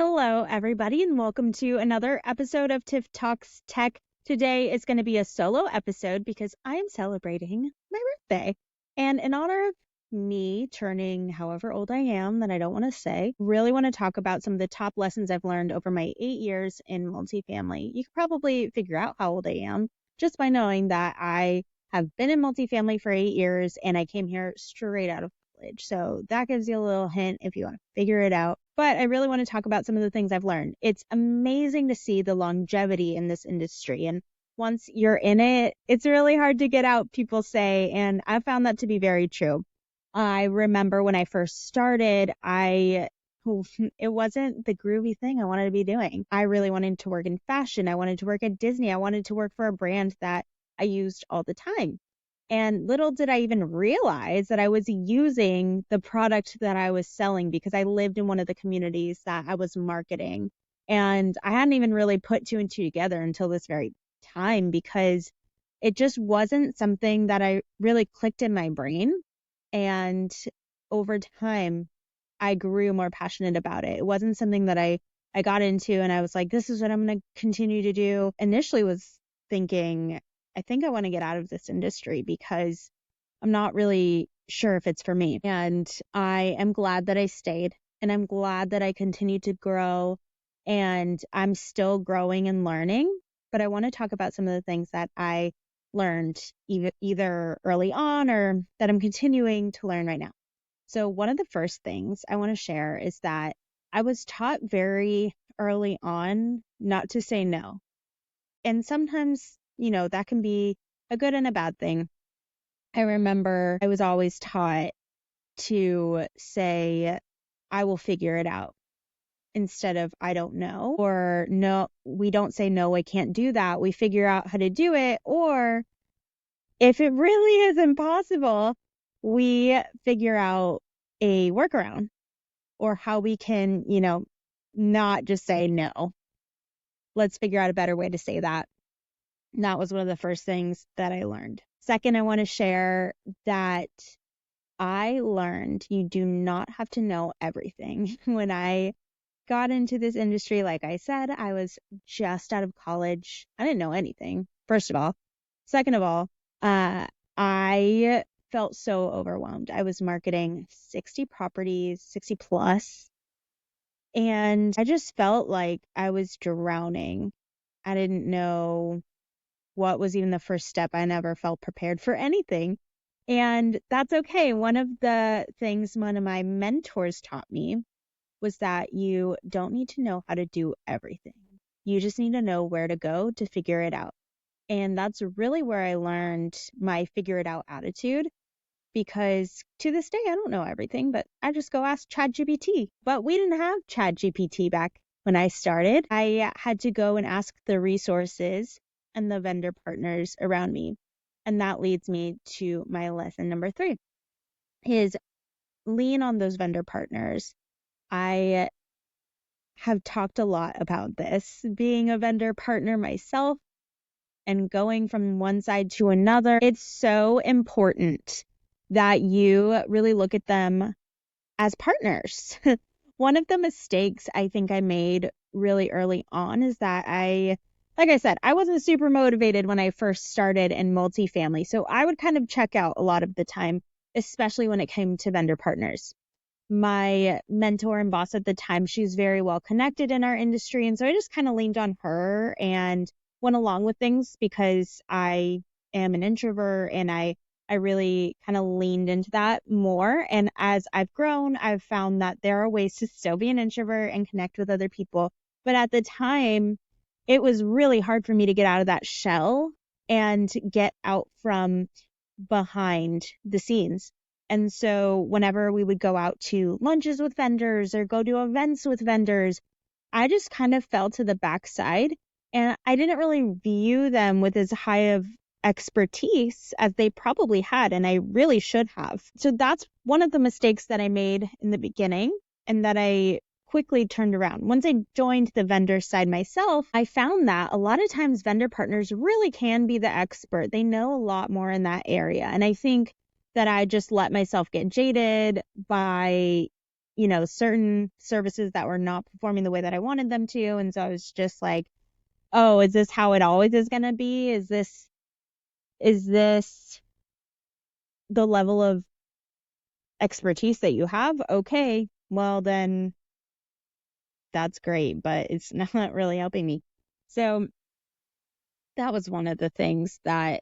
Hello, everybody, and welcome to another episode of Tiff Talks Tech. Today is going to be a solo episode because I am celebrating my birthday. And in honor of me turning however old I am, that I don't want to say, really want to talk about some of the top lessons I've learned over my 8 years in multifamily. You could probably figure out how old I am just by knowing that I have been in multifamily for 8 years and I came here straight out of college. So that gives you a little hint if you want to figure it out. But I really want to talk about some of the things I've learned. It's amazing to see the longevity in this industry. And once you're in it, it's really hard to get out, people say. And I found that to be very true. I remember when I first started, it wasn't the groovy thing I wanted to be doing. I really wanted to work in fashion. I wanted to work at Disney. I wanted to work for a brand that I used all the time. And little did I even realize that I was using the product that I was selling because I lived in one of the communities that I was marketing. And I hadn't even really put two and two together until this very time because it just wasn't something that I really clicked in my brain. And over time, I grew more passionate about it. It wasn't something that I got into and I was like, this is what I'm going to continue to do. Initially was thinking, I think I want to get out of this industry because I'm not really sure if it's for me. And I am glad that I stayed and I'm glad that I continued to grow and I'm still growing and learning. But I want to talk about some of the things that I learned either early on or that I'm continuing to learn right now. So one of the first things I want to share is that I was taught very early on not to say no. And sometimes that can be a good and a bad thing. I remember I was always taught to say, I will figure it out instead of I don't know, or no, we don't say no, I can't do that. We figure out how to do it. Or if it really is impossible, we figure out a workaround or how we can, not just say no. Let's figure out a better way to say that. And that was one of the first things that I learned. Second, I want to share that I learned you do not have to know everything. When I got into this industry, like I said, I was just out of college. I didn't know anything, first of all. Second of all, I felt so overwhelmed. I was marketing 60 properties, 60 plus, and I just felt like I was drowning. I didn't know what was even the first step. I never felt prepared for anything. And that's okay. One of the things one of my mentors taught me was that you don't need to know how to do everything. You just need to know where to go to figure it out. And that's really where I learned my figure it out attitude, because to this day, I don't know everything, but I just go ask ChatGPT. But we didn't have ChatGPT back when I started. I had to go and ask the resources and the vendor partners around me. And that leads me to my lesson number 3 is lean on those vendor partners. I have talked a lot about this, being a vendor partner myself and going from one side to another. It's so important that you really look at them as partners. One of the mistakes I think I made really early on is that like I said, I wasn't super motivated when I first started in multifamily. So I would kind of check out a lot of the time, especially when it came to vendor partners. My mentor and boss at the time, she's very well connected in our industry. And so I just kind of leaned on her and went along with things because I am an introvert and I really kind of leaned into that more. And as I've grown, I've found that there are ways to still be an introvert and connect with other people. But at the time, it was really hard for me to get out of that shell and get out from behind the scenes. And so whenever we would go out to lunches with vendors or go to events with vendors, I just kind of fell to the backside and I didn't really view them with as high of expertise as they probably had, and I really should have. So that's one of the mistakes that I made in the beginning and that I quickly turned around. Once I joined the vendor side myself, I found that a lot of times vendor partners really can be the expert. They know a lot more in that area. And I think that I just let myself get jaded by certain services that were not performing the way that I wanted them to. And so I was just like, oh, is this how it always is going to be? Is this the level of expertise that you have? Okay, well then that's great, but it's not really helping me. So that was one of the things that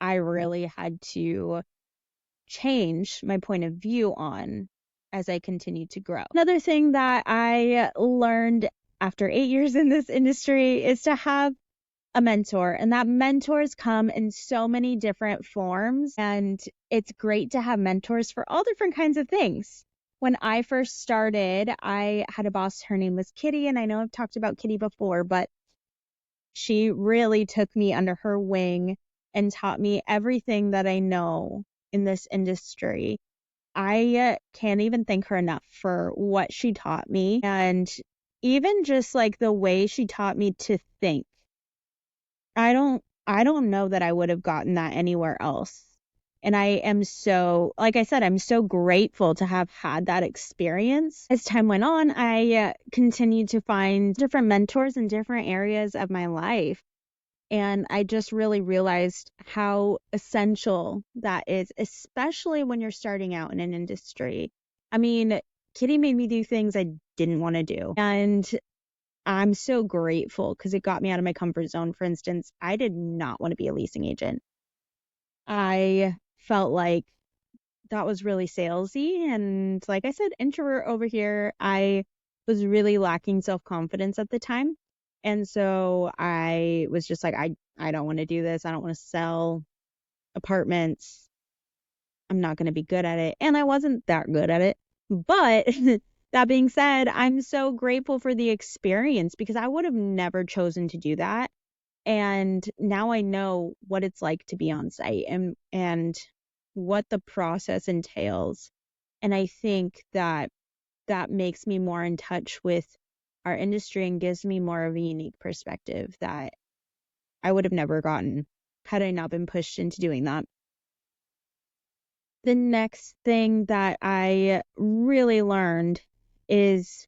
I really had to change my point of view on as I continued to grow. Another thing that I learned after 8 years in this industry is to have a mentor, and that mentors come in so many different forms, and it's great to have mentors for all different kinds of things. When I first started, I had a boss. Her name was Kitty, and I know I've talked about Kitty before, but she really took me under her wing and taught me everything that I know in this industry. I can't even thank her enough for what she taught me, and even just like the way she taught me to think. I don't know that I would have gotten that anywhere else. And I am so, like I said, I'm so grateful to have had that experience. As time went on, I continued to find different mentors in different areas of my life. And I just really realized how essential that is, especially when you're starting out in an industry. I mean, Kitty made me do things I didn't want to do. And I'm so grateful because it got me out of my comfort zone. For instance, I did not want to be a leasing agent. I felt like that was really salesy. And like I said, introvert over here, I was really lacking self-confidence at the time. And so I was just like, I don't want to do this. I don't want to sell apartments. I'm not going to be good at it. And I wasn't that good at it. But that being said, I'm so grateful for the experience because I would have never chosen to do that. And now I know what it's like to be on site and what the process entails. And I think that that makes me more in touch with our industry and gives me more of a unique perspective that I would have never gotten had I not been pushed into doing that. The next thing that I really learned is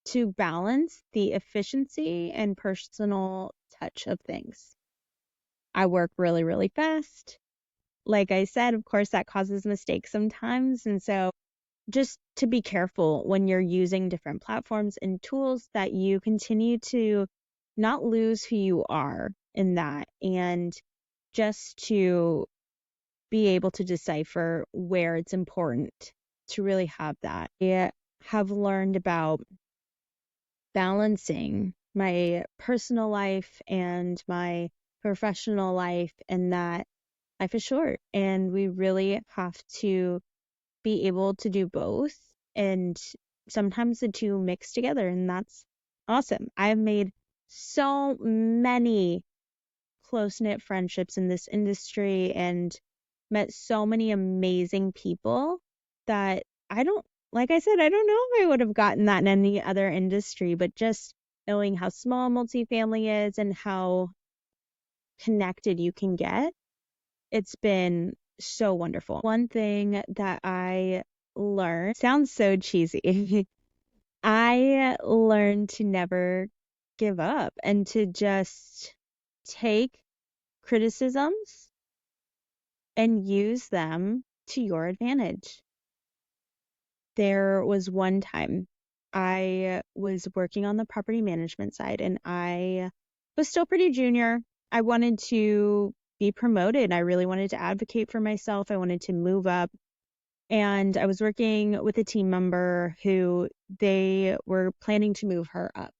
to balance the efficiency and personal touch of things. I work really, really fast. Like I said, of course, that causes mistakes sometimes. And so just to be careful when you're using different platforms and tools that you continue to not lose who you are in that, and just to be able to decipher where it's important to really have that. I have learned about balancing my personal life and my professional life, and that life is short and we really have to be able to do both, and sometimes the two mix together, and that's awesome. I've made so many close-knit friendships in this industry and met so many amazing people that like I said, I don't know if I would have gotten that in any other industry, but just knowing how small multifamily is and how connected you can get, it's been so wonderful. One thing that I learned sounds so cheesy. I learned to never give up and to just take criticisms and use them to your advantage. There was one time I was working on the property management side and I was still pretty junior. I wanted to be promoted. I really wanted to advocate for myself. I wanted to move up. And I was working with a team member who they were planning to move her up.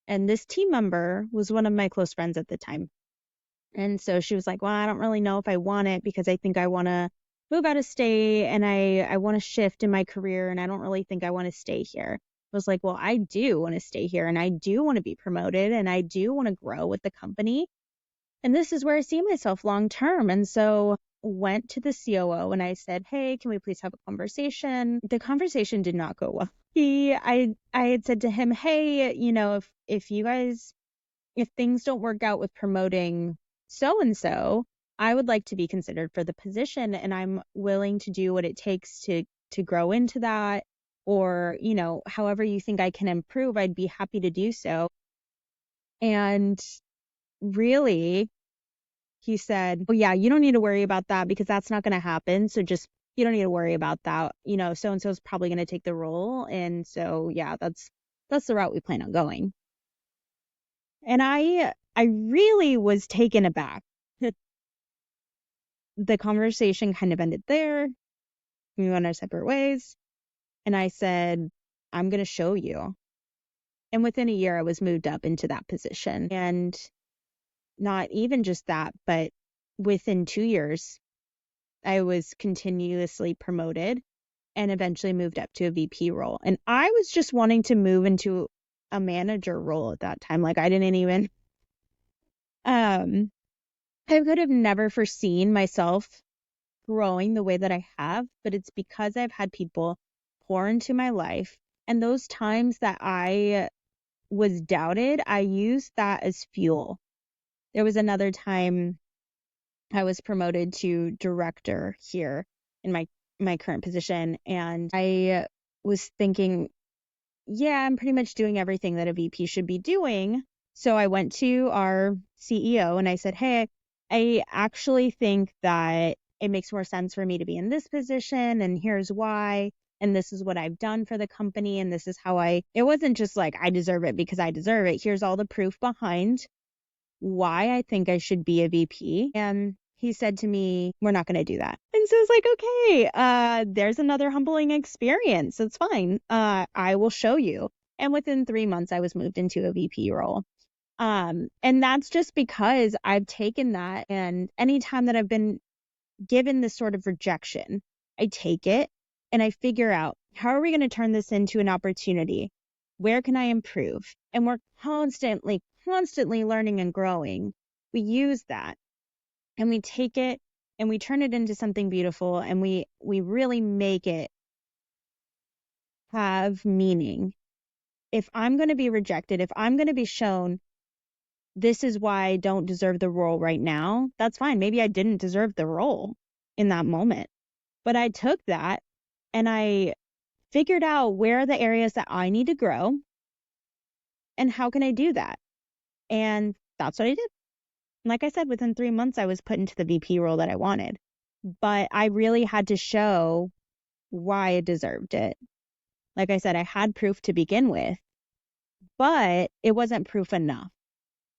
And this team member was one of my close friends at the time. And so she was like, well, I don't really know if I want it because I think I want to move out of state and I want to shift in my career and I don't really think I want to stay here. I was like, well, I do want to stay here and I do want to be promoted and I do want to grow with the company. And this is where I see myself long term. And so went to the COO and I said, hey, can we please have a conversation? The conversation did not go well. I had said to him, hey, if you guys, if things don't work out with promoting so and so, I would like to be considered for the position and I'm willing to do what it takes to grow into that. or, however you think I can improve, I'd be happy to do so. And really, he said, oh yeah, you don't need to worry about that because that's not going to happen. So just, you don't need to worry about that. So-and-so is probably going to take the role. And so, yeah, that's the route we plan on going. And I really was taken aback. The conversation kind of ended there. We went our separate ways. And I said, I'm going to show you. And within a year, I was moved up into that position. And not even just that, but within 2 years, I was continuously promoted and eventually moved up to a VP role. And I was just wanting to move into a manager role at that time. Like I didn't even, I could have never foreseen myself growing the way that I have, but it's because I've had people pour into my life. And those times that I was doubted, I used that as fuel. There was another time I was promoted to director here in my current position, and I was thinking, yeah, I'm pretty much doing everything that a VP should be doing. So I went to our CEO and I said, hey, I actually think that it makes more sense for me to be in this position, and here's why. And this is what I've done for the company. And this is how it wasn't just like, I deserve it because I deserve it. Here's all the proof behind why I think I should be a VP. And he said to me, we're not going to do that. And so I was like, okay, there's another humbling experience. It's fine. I will show you. And within 3 months, I was moved into a VP role. And that's just because I've taken that. And anytime that I've been given this sort of rejection, I take it and I figure out, how are we going to turn this into an opportunity? Where can I improve? And we're constantly learning and growing. We use that and we take it and we turn it into something beautiful, and we really make it have meaning. If I'm going to be rejected, if I'm going to be shown this is why I don't deserve the role right now, that's fine. Maybe I didn't deserve the role in that moment, but I took that and I figured out where are the areas that I need to grow and how can I do that. And that's what I did. Like I said, within 3 months, I was put into the VP role that I wanted. But I really had to show why I deserved it. Like I said, I had proof to begin with, but it wasn't proof enough.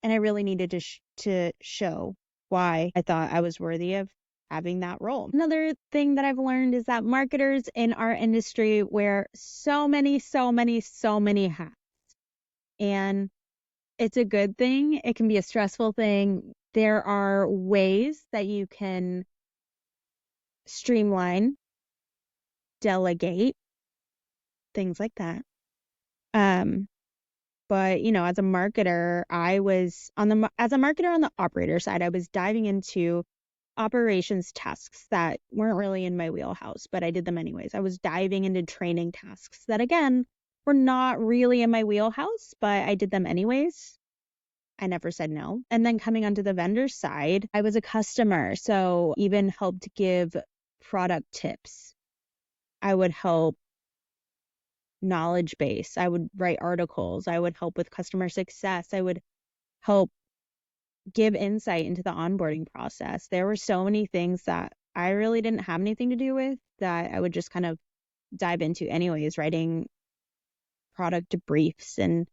And I really needed to show why I thought I was worthy of having that role. Another thing that I've learned is that marketers in our industry wear so many hats. And it's a good thing. It can be a stressful thing. There are ways that you can streamline, delegate, things like that. But as a marketer, as a marketer on the operator side, I was diving into operations tasks that weren't really in my wheelhouse, but I did them anyways. I was diving into training tasks that, again, were not really in my wheelhouse, but I did them anyways. I never said no. And then coming onto the vendor side, I was a customer, so even helped give product tips. I would help knowledge base. I would write articles. I would help with customer success. I would help give insight into the onboarding process. There were so many things that I really didn't have anything to do with that I would just kind of dive into anyways, writing product briefs and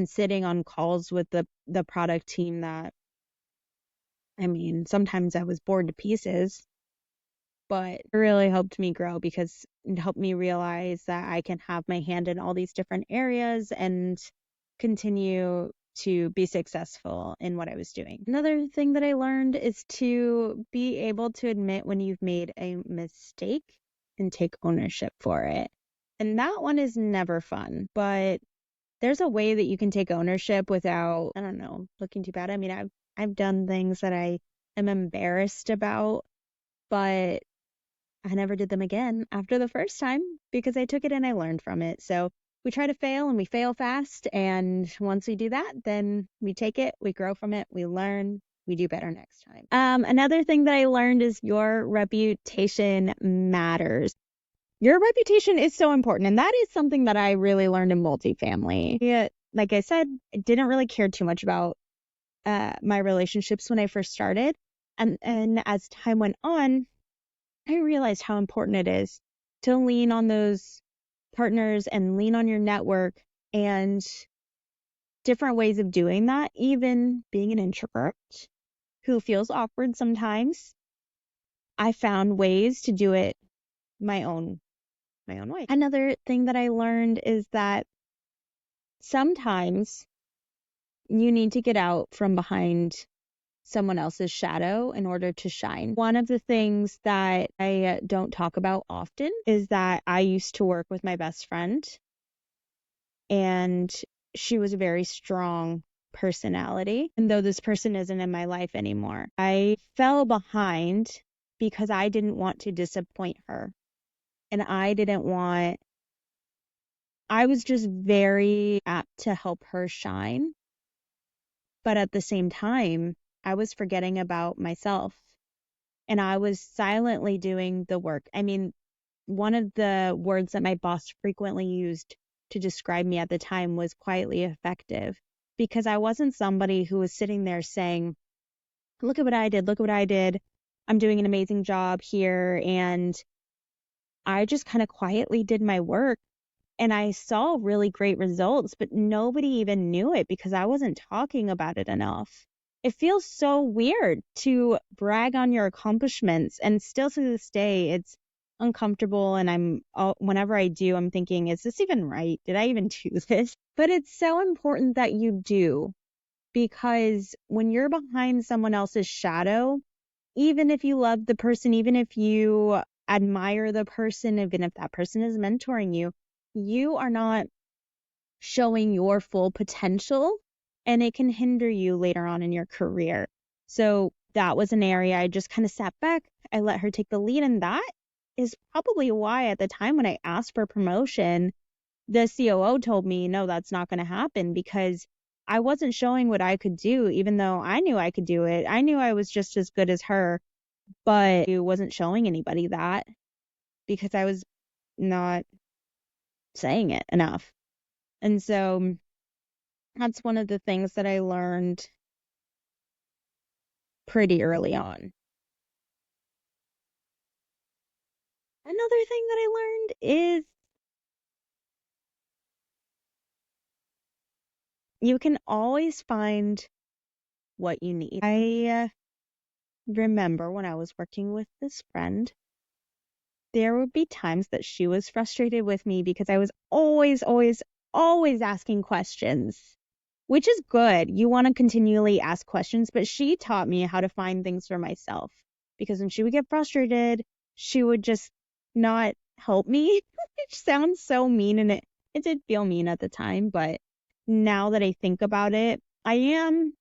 sitting on calls with the product team that, sometimes I was bored to pieces, but it really helped me grow because it helped me realize that I can have my hand in all these different areas and continue to be successful in what I was doing. Another thing that I learned is to be able to admit when you've made a mistake and take ownership for it. And that one is never fun, but there's a way that you can take ownership without, I don't know, looking too bad. I've done things that I am embarrassed about, but I never did them again after the first time because I took it and I learned from it. So we try to fail and we fail fast. And once we do that, then we take it, we grow from it, we learn, we do better next time. Another thing that I learned is your reputation matters. Your reputation is so important. And that is something that I really learned in multifamily. Yeah, like I said, I didn't really care too much about my relationships when I first started. And as time went on, I realized how important it is to lean on those partners and lean on your network and different ways of doing that, even being an introvert who feels awkward sometimes. I found ways to do it my own way. Another thing that I learned is that sometimes you need to get out from behind someone else's shadow in order to shine. One of the things that I don't talk about often is that I used to work with my best friend, and she was a very strong personality. And though this person isn't in my life anymore, I fell behind because I didn't want to disappoint her. And I was just very apt to help her shine. But at the same time, I was forgetting about myself, and I was silently doing the work. I mean, one of the words that my boss frequently used to describe me at the time was quietly effective, because I wasn't somebody who was sitting there saying, look at what I did, look at what I did. I'm doing an amazing job here. And I just kind of quietly did my work, and I saw really great results, but nobody even knew it because I wasn't talking about it enough. It feels so weird to brag on your accomplishments, and still to this day, it's uncomfortable. And whenever I do, I'm thinking, is this even right? Did I even do this? But it's so important that you do, because when you're behind someone else's shadow, even if you love the person, even if you admire the person, even if that person is mentoring you, you are not showing your full potential, and it can hinder you later on in your career. So that was an area I just kind of sat back. I let her take the lead. And that is probably why at the time when I asked for promotion, the COO told me, no, that's not going to happen, because I wasn't showing what I could do, even though I knew I could do it. I knew I was just as good as her, but I wasn't showing anybody that because I was not saying it enough. And so that's one of the things that I learned pretty early on. Another thing that I learned is you can always find what you need. I remember when I was working with this friend, there would be times that she was frustrated with me because I was always, always, always asking questions, which is good. You want to continually ask questions, but she taught me how to find things for myself, because when she would get frustrated, she would just not help me, which sounds so mean. And it did feel mean at the time, but now that I think about it, I am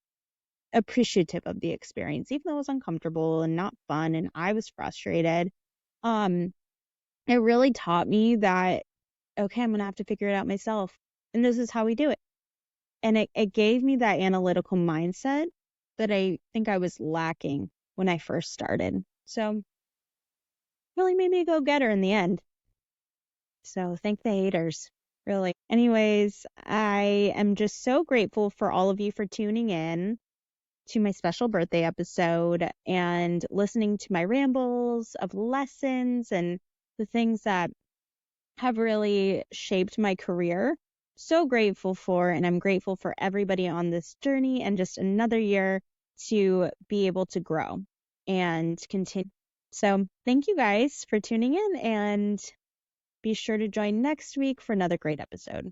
appreciative of the experience, even though it was uncomfortable and not fun and I was frustrated. Um, it really taught me that, okay, I'm going to have to figure it out myself. And this is how we do it. And it gave me that analytical mindset that I think I was lacking when I first started. So really made me a go-getter in the end. So thank the haters, really. Anyways, I am just so grateful for all of you for tuning in to my special birthday episode and listening to my rambles of lessons and the things that have really shaped my career. So grateful for, and I'm grateful for everybody on this journey, and just another year to be able to grow and continue. So thank you guys for tuning in, and be sure to join next week for another great episode.